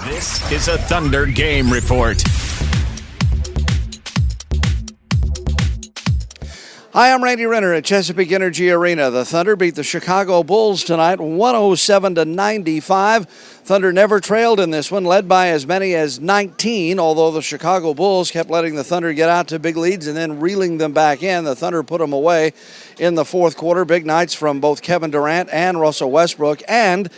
This is a Thunder Game Report. Hi, I'm Randy Renner at Chesapeake Energy Arena. The Thunder beat the Chicago Bulls tonight 107-95. Thunder never trailed in this one, led by as many as 19, although the Chicago Bulls kept letting the Thunder get out to big leads and then reeling them back in. The Thunder put them away in the fourth quarter. Big nights from both Kevin Durant and Russell Westbrook, and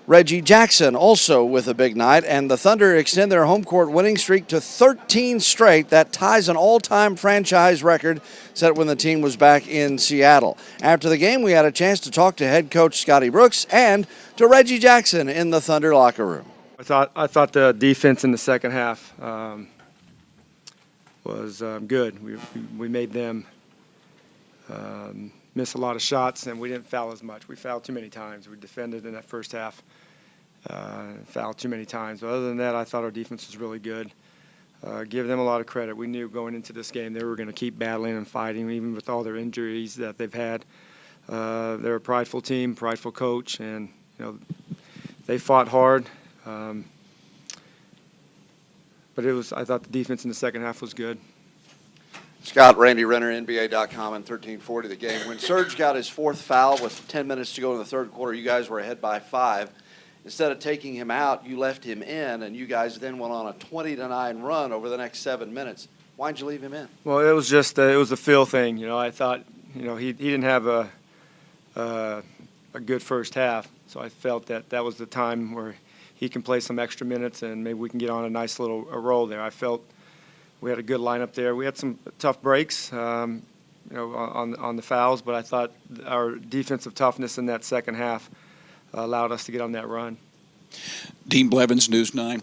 Reggie Jackson also with a big night, and the Thunder extend their home court winning streak to 13 straight. That ties an all-time franchise record set when the team was back in Seattle. After the game, we had a chance to talk to head coach Scotty Brooks and to Reggie Jackson in the Thunder locker room. I thought the defense in the second half was good. We made them miss a lot of shots, and we didn't foul as much. We fouled too many times. We defended in that first half. Fouled too many times. But other than that, I thought our defense was really good. Give them a lot of credit. We knew going into this game they were going to keep battling and fighting, even with all their injuries that they've had. They're a prideful team, prideful coach, and they fought hard. But I thought the defense in the second half was good. Scott, Randy Renner, NBA.com, and 1340 the game. When Serge got his fourth foul with 10 minutes to go in the third quarter, you guys were ahead by 5. Instead of taking him out, you left him in, and you guys then went on a 20-9 run over the next 7 minutes. Why'd you leave him in? Well, it was just it was a feel thing. I thought he didn't have a good first half, so I felt that was the time where he can play some extra minutes and maybe we can get on a nice little roll there. I felt we had a good lineup there. We had some tough breaks, on the fouls, but I thought our defensive toughness in that second half allowed us to get on that run. Dean Blevins, News 9.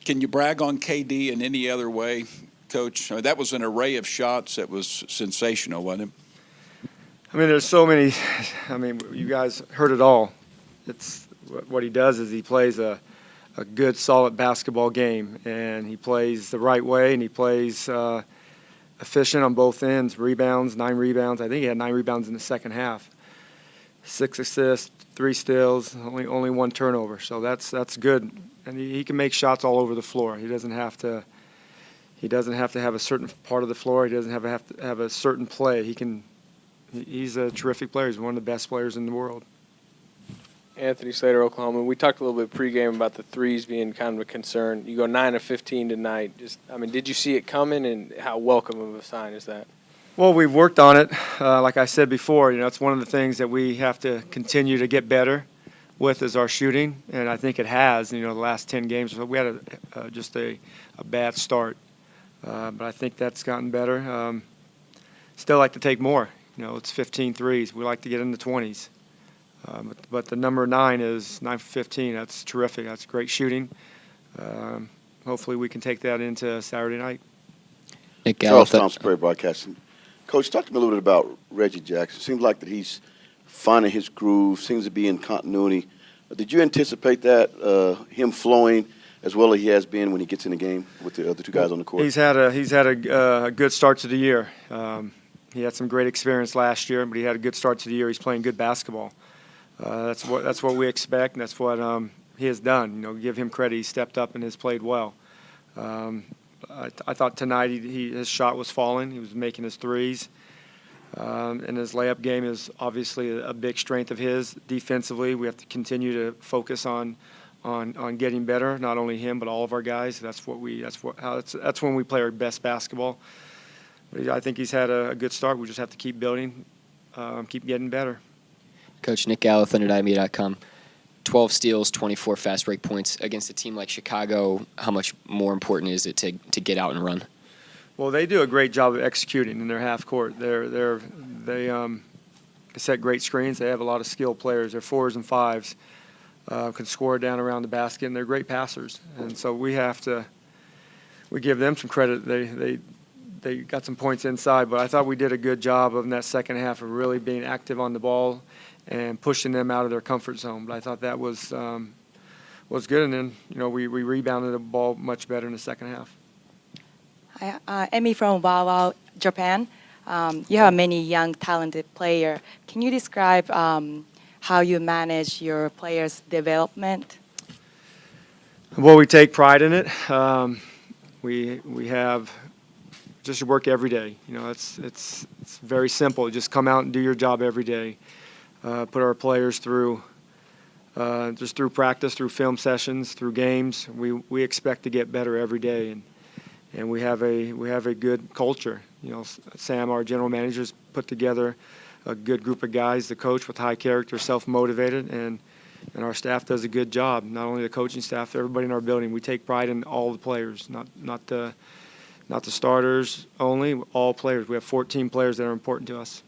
Can you brag on KD in any other way, Coach? That was an array of shots that was sensational, wasn't it? There's so many. You guys heard it all. It's what he does is he plays a good, solid basketball game, and he plays the right way, and he plays efficient on both ends. Rebounds, 9 rebounds. I think he had 9 rebounds in the second half. 6 assists, 3 steals, only 1 turnover. So that's good, and he can make shots all over the floor. He doesn't have to have a certain part of the floor. He doesn't have to have a certain play. He's a terrific player. He's one of the best players in the world. Anthony Slater, Oklahoma. We talked a little bit pregame about the threes being kind of a concern. You go 9 of 15 tonight. Did you see it coming, and how welcome of a sign is that? Well, we've worked on it. Like I said before, it's one of the things that we have to continue to get better with is our shooting, and I think it has. The last 10 games, we had just a bad start, but I think that's gotten better. Still like to take more. It's 15 threes. We like to get in the 20s. But the number 9 is 9 for 15. That's terrific. That's great shooting. Hopefully we can take that into Saturday night. Nick Charles Thompson, Prairie Broadcasting. Coach, talk to me a little bit about Reggie Jackson. Seems like that he's finding his groove, seems to be in continuity. Did you anticipate that, him flowing as well as he has been when he gets in the game with the other 2 guys on the court? He's had a good start to the year. He had some great experience last year, but he had a good start to the year. He's playing good basketball. That's what we expect, and that's what he has done. Give him credit. He stepped up and has played well. I thought tonight his shot was falling. He was making his threes, and his layup game is obviously a big strength of his. Defensively, we have to continue to focus on getting better. Not only him, but all of our guys. That's when we play our best basketball. But I think he's had a good start. We just have to keep building, keep getting better. Coach Nick Gallo, ThunderDynamite.com. 12 steals, 24 fast break points against a team like Chicago. How much more important is it to get out and run? Well, they do a great job of executing in their half court. They set great screens. They have a lot of skilled players. They're 4s and 5s, can score down around the basket, and they're great passers. And so we give them some credit. They got some points inside, but I thought we did a good job in that second half of really being active on the ball and pushing them out of their comfort zone. But I thought that was good, and then we rebounded the ball much better in the second half. Hi, Emi from Wawa, Japan. You have many young, talented players. Can you describe how you manage your players' development? Well, we take pride in it. We have just work every day. You know, it's very simple. Just come out and do your job every day. Put our players through just through practice, through film sessions, through games. We expect to get better every day, and we have a good culture. You know, Sam, our general manager, has put together a good group of guys, the coach with high character, self-motivated, and our staff does a good job. Not only the coaching staff, everybody in our building. We take pride in all the players, not the starters only, all players. We have 14 players that are important to us.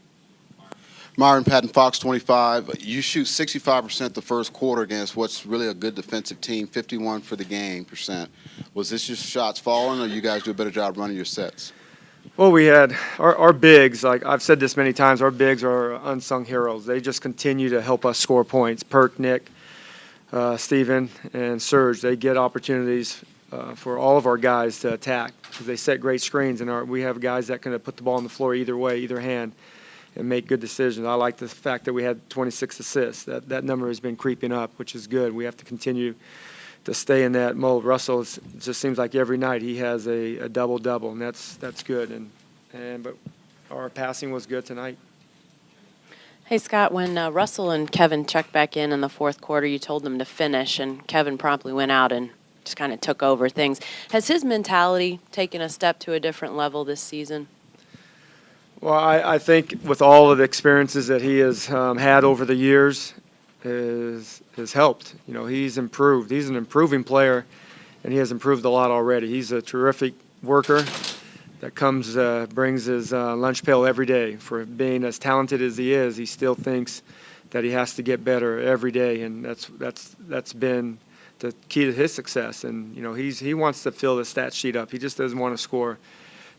Myron Patton, Fox 25. You shoot 65% the first quarter against what's really a good defensive team, 51 for the game %. Was this just shots falling, or you guys do a better job running your sets? Well, we had our bigs, like I've said this many times, our bigs are unsung heroes. They just continue to help us score points. Perk, Nick, Steven, and Serge, they get opportunities for all of our guys to attack because they set great screens, and we have guys that can put the ball on the floor either way, either hand, and make good decisions. I like the fact that we had 26 assists. That number has been creeping up, which is good. We have to continue to stay in that mode. Russell, it just seems like every night he has a double-double, and that's good. But our passing was good tonight. Hey, Scott, when Russell and Kevin checked back in the fourth quarter, you told them to finish, and Kevin promptly went out and just kind of took over things. Has his mentality taken a step to a different level this season? Well, I think with all of the experiences that he has had over the years has helped. You know, he's improved. He's an improving player, and he has improved a lot already. He's a terrific worker that brings his lunch pail every day. For being as talented as he is, he still thinks that he has to get better every day, and that's been the key to his success. And you know, he wants to fill the stat sheet up. He just doesn't want to score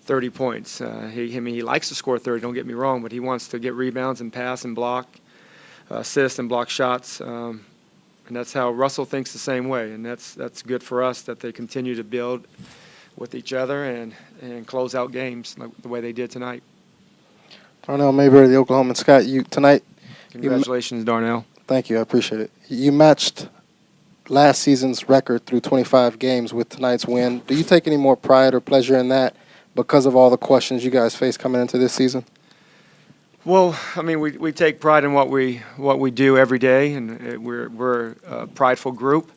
30 points. He likes to score 30, don't get me wrong, but he wants to get rebounds and pass and block, assist and block shots. And that's how Russell thinks the same way. And that's good for us that they continue to build with each other and close out games like the way they did tonight. Darnell Mayberry, the Oklahoman. Scott, tonight. Congratulations, Darnell. Thank you. I appreciate it. You matched last season's record through 25 games with tonight's win. Do you take any more pride or pleasure in that because of all the questions you guys face coming into this season? Well, I mean, we take pride in what we do every day, and we're a prideful group.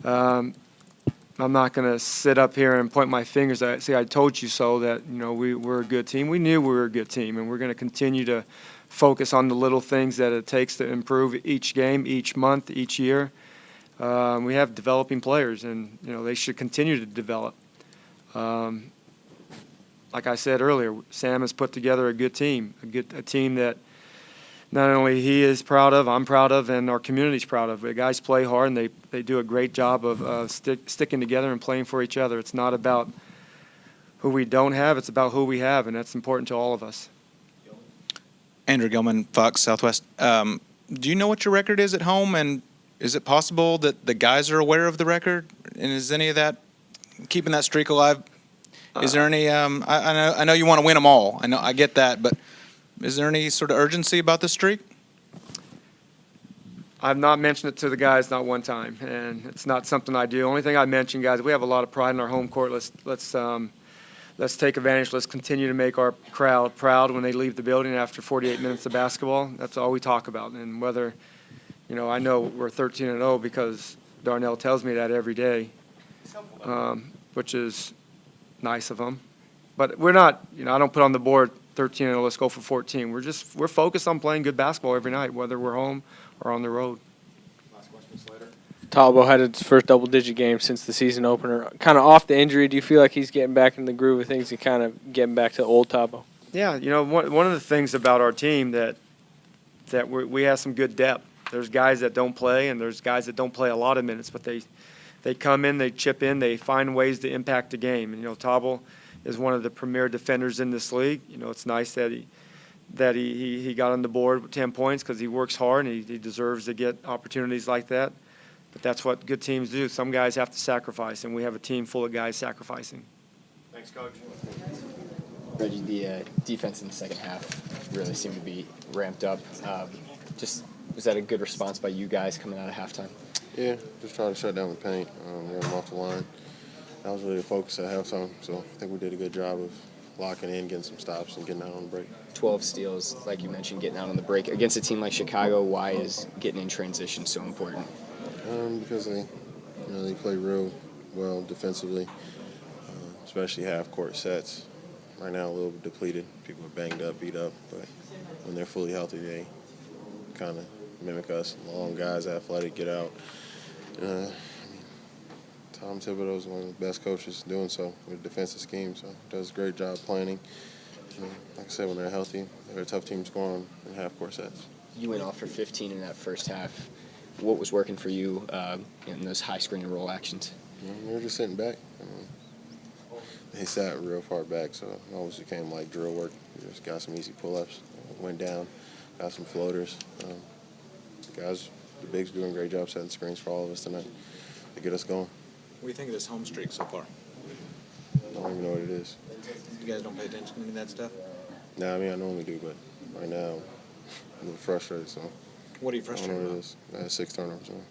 I'm not going to sit up here and point my fingers at say I told you so, that you know we're a good team. We knew we were a good team, and we're going to continue to focus on the little things that it takes to improve each game, each month, each year. We have developing players, and you know they should continue to develop. Like I said earlier, Sam has put together a good team, a team that not only he is proud of, I'm proud of, and our community's proud of. The guys play hard, and they do a great job of sticking together and playing for each other. It's not about who we don't have, it's about who we have, and that's important to all of us. Andrew Gilman, Fox Southwest. Do you know what your record is at home, and is it possible that the guys are aware of the record? And is any of that keeping that streak alive? Is there any? I know you want to win them all. I get that, but is there any sort of urgency about the streak? I've not mentioned it to the guys not one time, and it's not something I do. Only thing I mention, guys, we have a lot of pride in our home court. Let's take advantage. Let's continue to make our crowd proud when they leave the building after 48 minutes of basketball. That's all we talk about. And whether, you know, I know we're 13-0 because Darnell tells me that every day, which is nice of him. But we're not, you know, I don't put on the board 13-0, let's go for 14. We're focused on playing good basketball every night, whether we're home or on the road. Last question, Slater. Talbot had his first double-digit game since the season opener. Kind of off the injury, do you feel like he's getting back in the groove of things and kind of getting back to old Talbot? Yeah, you know, one of the things about our team that we have some good depth. There's guys that don't play, and there's guys that don't play a lot of minutes, but they come in, they chip in, they find ways to impact the game. And, you know, Talbot is one of the premier defenders in this league. You know, it's nice that he got on the board with 10 points because he works hard and he deserves to get opportunities like that. But that's what good teams do. Some guys have to sacrifice, and we have a team full of guys sacrificing. Thanks, Coach. Reggie, the defense in the second half really seemed to be ramped up. Was that a good response by you guys coming out of halftime? Yeah, just trying to shut down the paint, run them off the line. That was really the focus at halftime, so I think we did a good job of locking in, getting some stops, and getting out on the break. 12 steals, like you mentioned, getting out on the break. Against a team like Chicago, why is getting in transition so important? Because they play real well defensively, especially half-court sets. Right now, a little bit depleted. People are banged up, beat up, but when they're fully healthy, they kind of mimic us. Long guys, athletic, get out. Tom Thibodeau is one of the best coaches doing so with defensive schemes, so does a great job planning. Like I said, when they're healthy, they're a tough team to score on in half-court sets. You went off for 15 in that first half. What was working for you in those high screen and roll actions? We were just sitting back. They sat real far back, so it always became like drill work. We just got some easy pull-ups, went down, got some floaters. The bigs doing a great job setting screens for all of us tonight to get us going. What do you think of this home streak so far? I don't even know what it is. You guys don't pay attention to any of that stuff? No, I normally do, but right now I'm a little frustrated, so. What are you frustrated I don't know about? what it is. 6 turnovers, man.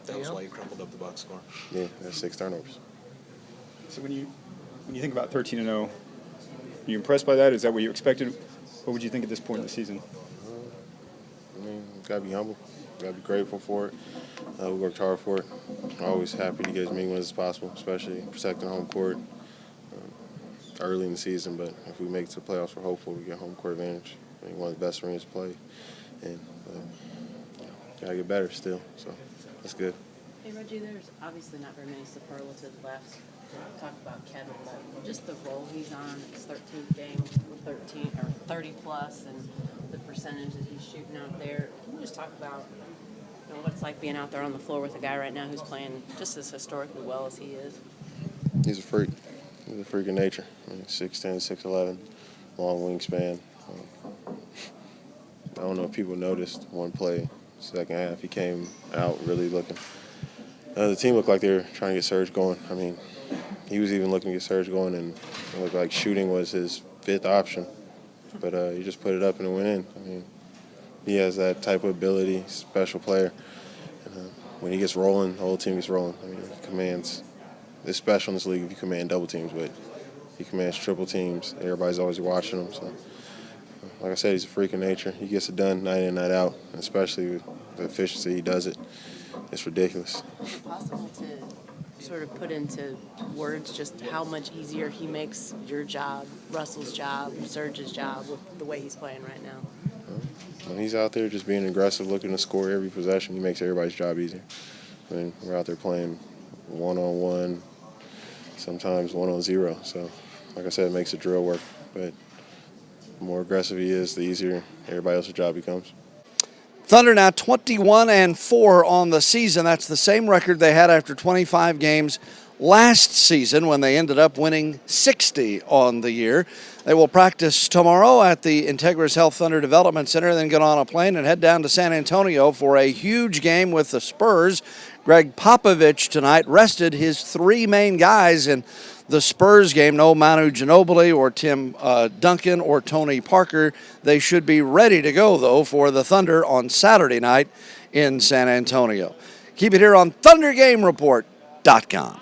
That was why you crumpled up the box score. Yeah, that's 6 turnovers. So when you think about 13-0, are you impressed by that? Is that what you expected? What would you think at this point in the season? Got to be humble. Got to be grateful for it. We worked hard for it. Always happy to get as many wins as possible, especially protecting home court early in the season. But if we make it to the playoffs, we're hopeful we get home court advantage. I think one of the best arenas to play. And got to get better still. So that's good. Hey, Reggie, there's obviously not very many superlatives left to talk about Kevin, but just the role he's on, his 13th game with 13 or 30 plus, and the percentage that he's shooting out there. Can you just talk about what it's like being out there on the floor with a guy right now who's playing just as historically well as he is? He's a freak. He's a freak of nature. 6'10", 6'11", long wingspan. I don't know if people noticed one play, second half, he came out really looking. The team looked like they were trying to get Serge going. I mean, he was even looking to get Serge going, and it looked like shooting was his 5th option. But he just put it up and it went in. I mean, he has that type of ability, special player. And, when he gets rolling, the whole team gets rolling. I mean, he commands. It's special in this league if you command double teams, but he commands triple teams. Everybody's always watching him. So, like I said, he's a freak of nature. He gets it done night in, night out, especially with the efficiency he does it. It's ridiculous. Is it possible to sort of put into words just how much easier he makes your job, Russell's job, Serge's job with the way he's playing right now? When he's out there just being aggressive, looking to score every possession, he makes everybody's job easier. I mean, we're out there playing one-on-one, sometimes 1-on-0. So, like I said, it makes the drill work. But the more aggressive he is, the easier everybody else's job becomes. Thunder now 21-4 on the season. That's the same record they had after 25 games last season when they ended up winning 60 on the year. They will practice tomorrow at the Integris Health Thunder Development Center, then get on a plane and head down to San Antonio for a huge game with the Spurs. Greg Popovich tonight rested his 3 main guys in the Spurs game. No Manu Ginobili or Tim Duncan or Tony Parker. They should be ready to go, though, for the Thunder on Saturday night in San Antonio. Keep it here on ThunderGameReport.com.